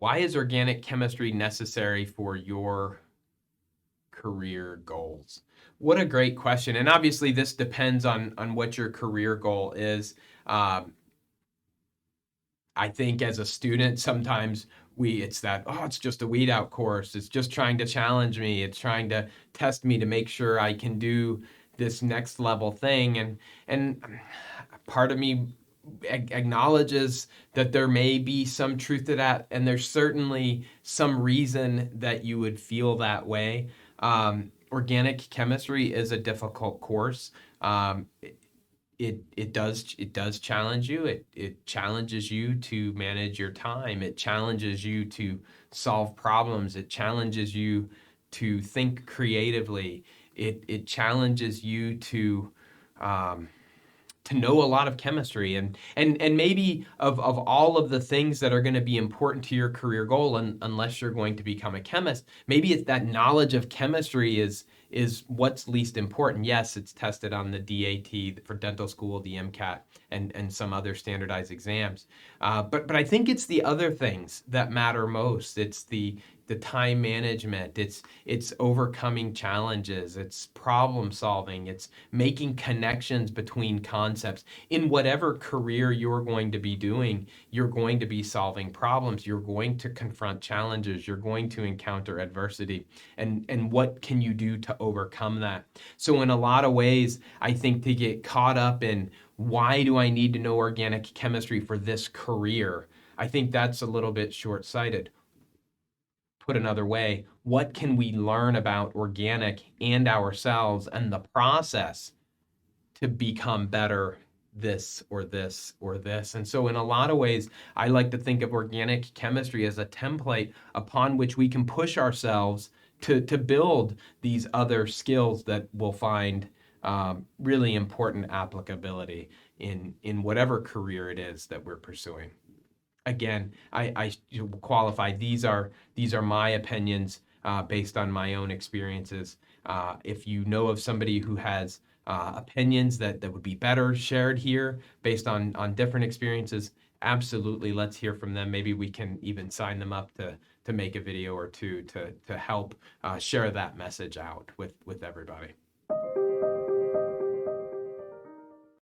Why is organic chemistry necessary for your career goals? What a great question. And obviously this depends on what your career goal is. Um, I think as a student, sometimes it's that, oh, it's just a weed out course. It's just trying to challenge me. It's trying to test me to make sure I can do this next level thing. And part of me acknowledges that there may be some truth to that, and there's certainly some reason that you would feel that way. Organic chemistry is a difficult course. It does challenge you. It challenges you to manage your time. It challenges you to solve problems. It challenges you to think creatively. It challenges you um, to know a lot of chemistry, and maybe of all of the things that are going to be important to your career goal, and unless you're going to become a chemist, maybe it's that knowledge of chemistry is what's least important. Yes, it's tested on the DAT for dental school, the MCAT, and some other standardized exams. But I think it's the other things that matter most. It's the time management. It's overcoming challenges. It's problem solving. It's making connections between concepts. In whatever career you're going to be doing, you're going to be solving problems. You're going to confront challenges. You're going to encounter adversity. And what can you do to overcome that? So in a lot of ways, I think to get caught up in why do I need to know organic chemistry for this career, I think that's a little bit short-sighted. Put another way, what can we learn about organic and ourselves and the process to become better this or this or this? And so in a lot of ways, I like to think of organic chemistry as a template upon which we can push ourselves to build these other skills that will find really important applicability in whatever career it is that we're pursuing. Again, I qualify, these are my opinions based on my own experiences. If you know of somebody who has opinions that would be better shared here based on different experiences, absolutely, let's hear from them. Maybe we can even sign them up to make a video or two to help share that message out with everybody.